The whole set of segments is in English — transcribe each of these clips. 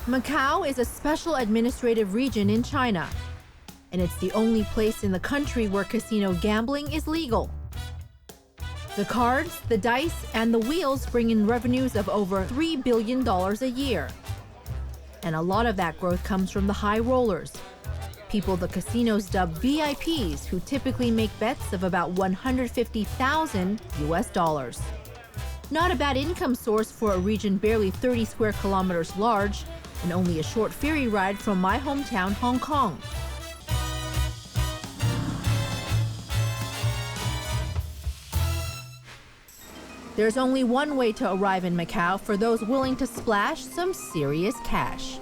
Macau is a special administrative region in China, and it's the only place in the country where casino gambling is legal. The cards, the dice, and the wheels bring in revenues of over $3 billion a year. And a lot of that growth comes from the high rollers, people the casinos dub VIPs, who typically make bets of about $150,000 US. Not a bad income source for a region barely 30 square kilometers large and only a short ferry ride from my hometown, Hong Kong. There's only one way to arrive in Macau for those willing to splash some serious cash.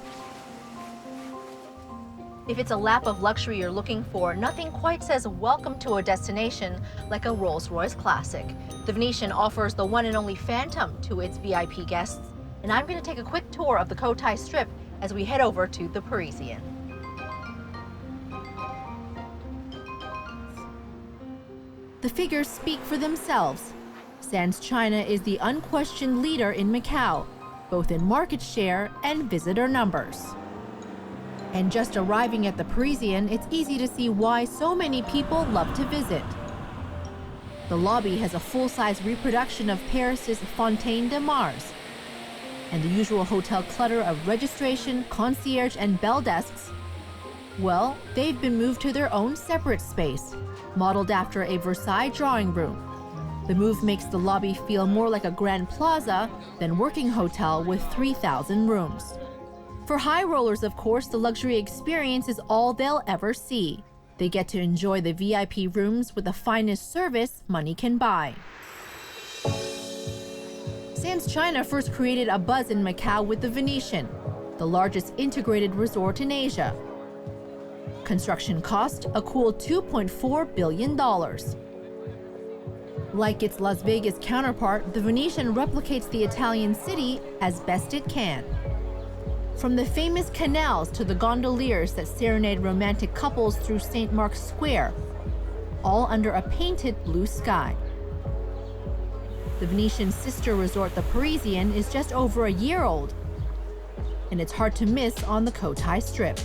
If it's a lap of luxury you're looking for, nothing quite says welcome to a destination like a Rolls-Royce Classic. The Venetian offers the one and only Phantom to its VIP guests, and I'm going to take a quick tour of the Cotai Strip as we head over to the Parisian. The figures speak for themselves. Sands China is the unquestioned leader in Macau, both in market share and visitor numbers. And just arriving at the Parisian, it's easy to see why so many people love to visit. The lobby has a full-size reproduction of Paris's Fontaine de Mars. And the usual hotel clutter of registration, concierge, and bell desks, well, they've been moved to their own separate space, modeled after a Versailles drawing room. The move makes the lobby feel more like a Grand Plaza than working hotel with 3,000 rooms. For high rollers, of course, the luxury experience is all they'll ever see. They get to enjoy the VIP rooms with the finest service money can buy. Sands China first created a buzz in Macau with the Venetian, the largest integrated resort in Asia. Construction cost a cool $2.4 billion. Like its Las Vegas counterpart, the Venetian replicates the Italian city as best it can. From the famous canals to the gondoliers that serenade romantic couples through St. Mark's Square, all under a painted blue sky. The Venetian sister resort, the Parisian, is just over a year old, and it's hard to miss on the Cotai Strip.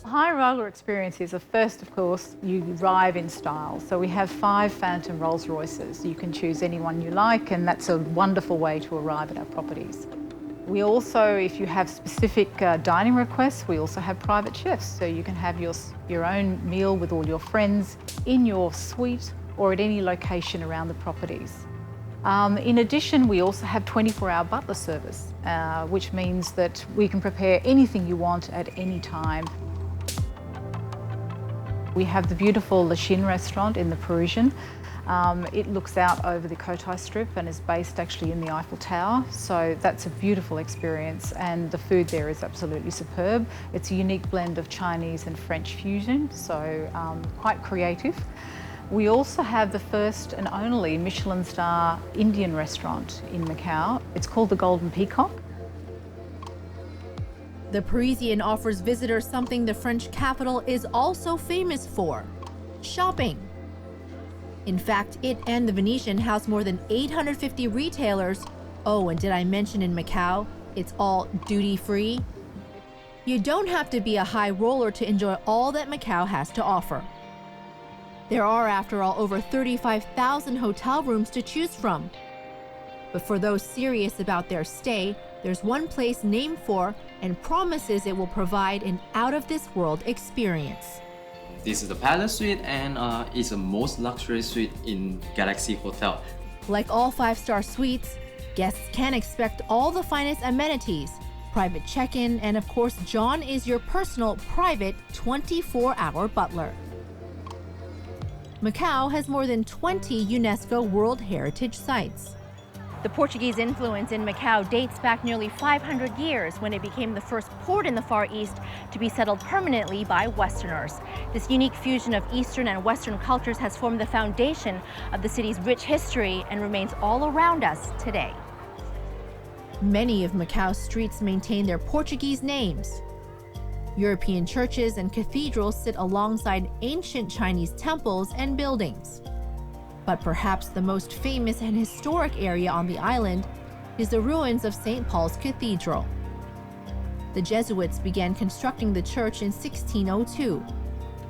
High roller experience is first, of course, you arrive in style. So we have 5 Phantom Rolls Royces. You can choose any one you like, and that's a wonderful way to arrive at our properties. We also, if you have specific dining requests, we also have private chefs. So you can have your own meal with all your friends in your suite or at any location around the properties. In addition, we also have 24-hour butler service, which means that we can prepare anything you want at any time. We have the beautiful Le Chine restaurant in the Parisian. It looks out over the Cotai Strip and is based actually in the Eiffel Tower. So that's a beautiful experience, and the food there is absolutely superb. It's a unique blend of Chinese and French fusion, so quite creative. We also have the first and only Michelin star Indian restaurant in Macau. It's called the Golden Peacock. The Parisian offers visitors something the French capital is also famous for: shopping. In fact, it and the Venetian house more than 850 retailers. Oh, and did I mention in Macau, it's all duty-free? You don't have to be a high roller to enjoy all that Macau has to offer. There are, after all, over 35,000 hotel rooms to choose from. But for those serious about their stay, there's one place named for and promises it will provide an out-of-this-world experience. This is the Palace Suite, and it's the most luxury suite in Galaxy Hotel. Like all 5-star suites, guests can expect all the finest amenities, private check-in, and of course, John is your personal private 24-hour butler. Macau has more than 20 UNESCO World Heritage Sites. The Portuguese influence in Macau dates back nearly 500 years when it became the first port in the Far East to be settled permanently by Westerners. This unique fusion of Eastern and Western cultures has formed the foundation of the city's rich history and remains all around us today. Many of Macau's streets maintain their Portuguese names. European churches and cathedrals sit alongside ancient Chinese temples and buildings. But perhaps the most famous and historic area on the island is the ruins of St. Paul's Cathedral. The Jesuits began constructing the church in 1602,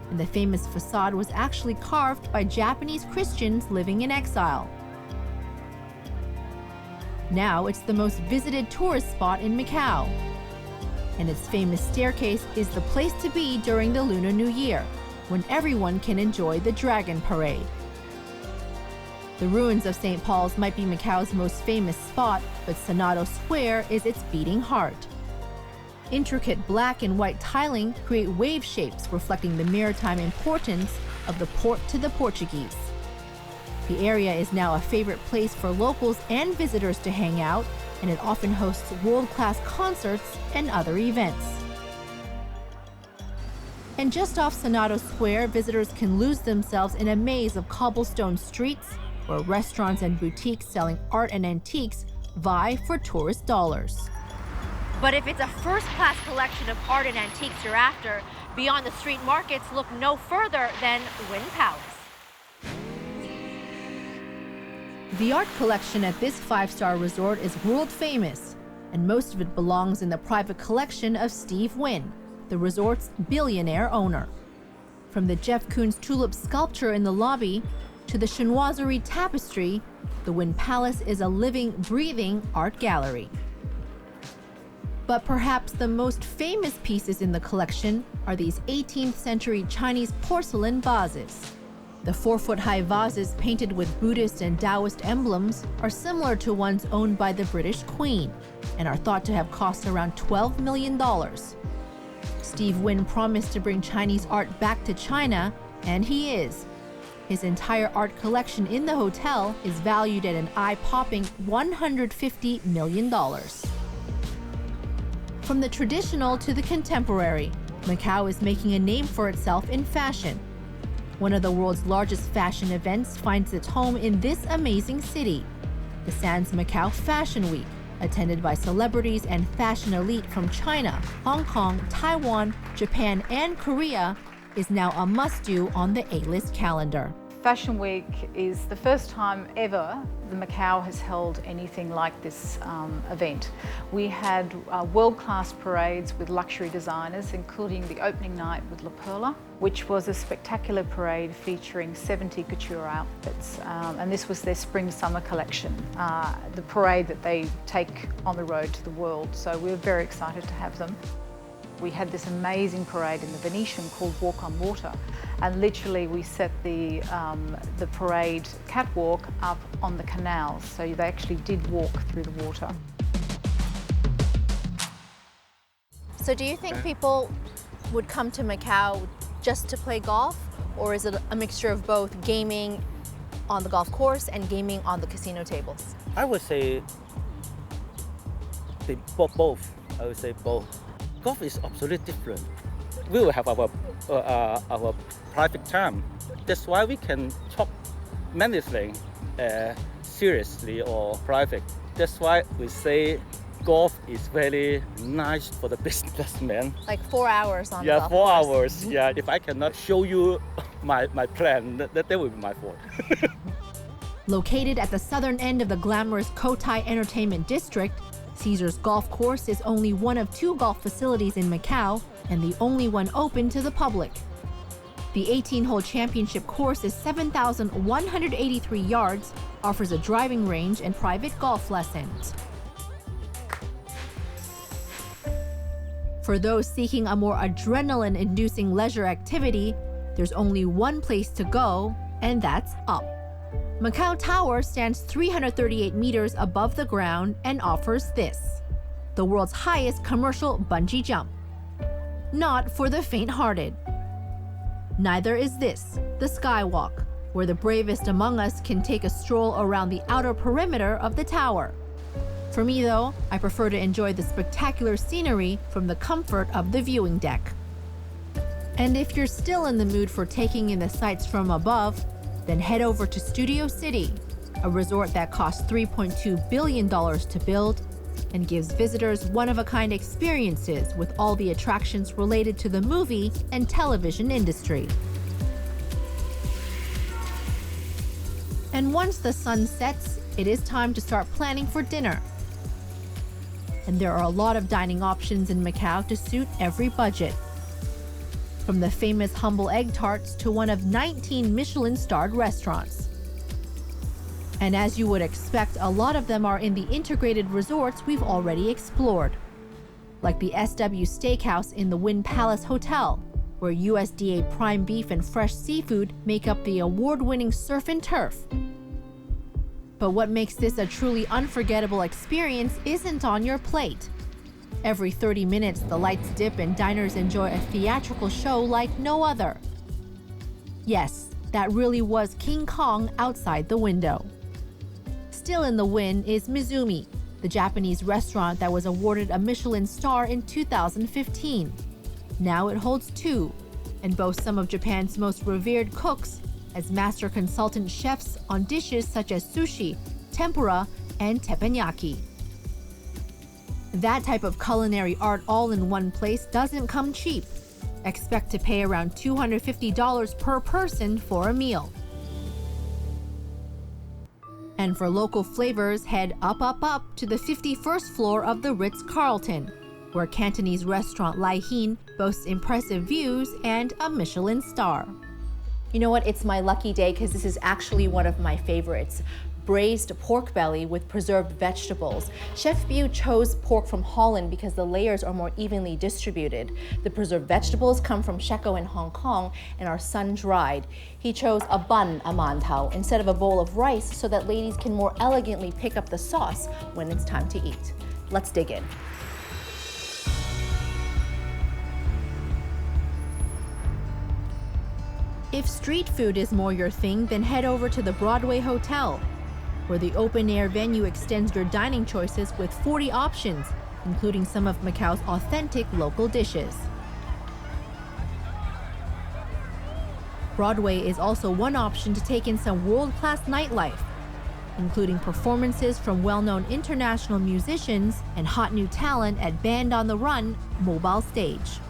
and the famous facade was actually carved by Japanese Christians living in exile. Now it's the most visited tourist spot in Macau, and its famous staircase is the place to be during the Lunar New Year, when everyone can enjoy the Dragon Parade. The ruins of St. Paul's might be Macau's most famous spot, but Senado Square is its beating heart. Intricate black and white tiling create wave shapes reflecting the maritime importance of the port to the Portuguese. The area is now a favorite place for locals and visitors to hang out, and it often hosts world-class concerts and other events. And just off Senado Square, visitors can lose themselves in a maze of cobblestone streets where restaurants and boutiques selling art and antiques vie for tourist dollars. But if it's a first-class collection of art and antiques you're after, beyond the street markets, look no further than Wynn Palace. The art collection at this five-star resort is world famous, and most of it belongs in the private collection of Steve Wynn, the resort's billionaire owner. From the Jeff Koons tulip sculpture in the lobby to the chinoiserie tapestry, the Wynn Palace is a living, breathing art gallery. But perhaps the most famous pieces in the collection are these 18th century Chinese porcelain vases. The 4-foot-high vases painted with Buddhist and Taoist emblems are similar to ones owned by the British Queen and are thought to have cost around $12 million. Steve Wynn promised to bring Chinese art back to China, and he is. His entire art collection in the hotel is valued at an eye-popping $150 million. From the traditional to the contemporary, Macau is making a name for itself in fashion. One of the world's largest fashion events finds its home in this amazing city. The Sands Macau Fashion Week, attended by celebrities and fashion elite from China, Hong Kong, Taiwan, Japan, and Korea, is now a must-do on the A-list calendar. Fashion Week is the first time ever the Macau has held anything like this event. We had world-class parades with luxury designers, including the opening night with La Perla, which was a spectacular parade featuring 70 couture outfits. And this was their spring-summer collection, the parade that they take on the road to the world. So we're very excited to have them. We had this amazing parade in the Venetian called Walk on Water, and literally we set the parade catwalk up on the canals, so they actually did walk through the water. So do you think people would come to Macau just to play golf, or is it a mixture of both gaming on the golf course and gaming on the casino tables? I would say both. I would say both. Golf is absolutely different. We will have our private time. That's why we can talk many things seriously or private. That's why we say golf is very nice for the businessman. Like 4 hours on the golf course. Yeah, 4 hours. Yeah, if I cannot show you my plan, that will be my fault. Located at the southern end of the glamorous Cotai Entertainment District, Caesars Golf Course is only one of 2 golf facilities in Macau and the only one open to the public. The 18-hole championship course is 7,183 yards, offers a driving range and private golf lessons. For those seeking a more adrenaline-inducing leisure activity, there's only one place to go, and that's up. Macau Tower stands 338 meters above the ground and offers this, the world's highest commercial bungee jump. Not for the faint-hearted. Neither is this, the Skywalk, where the bravest among us can take a stroll around the outer perimeter of the tower. For me though, I prefer to enjoy the spectacular scenery from the comfort of the viewing deck. And if you're still in the mood for taking in the sights from above, then head over to Studio City, a resort that costs $3.2 billion to build and gives visitors one-of-a-kind experiences with all the attractions related to the movie and television industry. And once the sun sets, it is time to start planning for dinner. and there are a lot of dining options in Macau to suit every budget. From the famous humble egg tarts to one of 19 Michelin-starred restaurants. And as you would expect, a lot of them are in the integrated resorts we've already explored, like the SW Steakhouse in the Wynn Palace Hotel, where USDA prime beef and fresh seafood make up the award-winning surf and turf. But what makes this a truly unforgettable experience isn't on your plate. Every 30 minutes, the lights dip and diners enjoy a theatrical show like no other. Yes, that really was King Kong outside the window. Still in the Wynn is Mizumi, the Japanese restaurant that was awarded a Michelin star in 2015. Now it holds 2, and boasts some of Japan's most revered cooks as master consultant chefs on dishes such as sushi, tempura, and teppanyaki. That type of culinary art all in one place doesn't come cheap. Expect to pay around $250 per person for a meal. And for local flavors, head up to the 51st floor of the Ritz-Carlton, where Cantonese restaurant Lai Hin boasts impressive views and a Michelin star. You know what? It's my lucky day because this is actually one of my favorites. Braised pork belly with preserved vegetables. Chef Bu chose pork from Holland because the layers are more evenly distributed. The preserved vegetables come from Shekou in Hong Kong and are sun-dried. He chose a bun, a mantao, instead of a bowl of rice so that ladies can more elegantly pick up the sauce when it's time to eat. Let's dig in. If street food is more your thing, then head over to the Broadway Hotel, where the open-air venue extends your dining choices with 40 options, including some of Macau's authentic local dishes. Broadway is also one option to take in some world-class nightlife, including performances from well-known international musicians and hot new talent at Band on the Run mobile stage.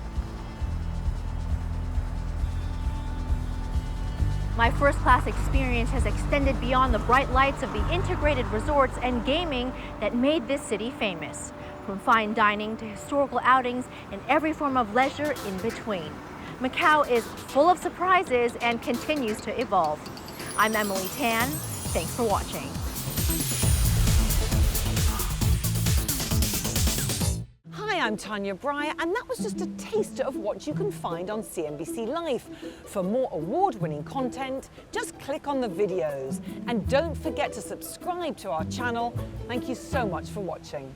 My first-class experience has extended beyond the bright lights of the integrated resorts and gaming that made this city famous. From fine dining to historical outings and every form of leisure in between. Macau is full of surprises and continues to evolve. I'm Emily Tan. Thanks for watching. Hi, I'm Tanya Breyer, and that was just a taster of what you can find on CNBC Life. For more award-winning content, just click on the videos. And don't forget to subscribe to our channel. Thank you so much for watching.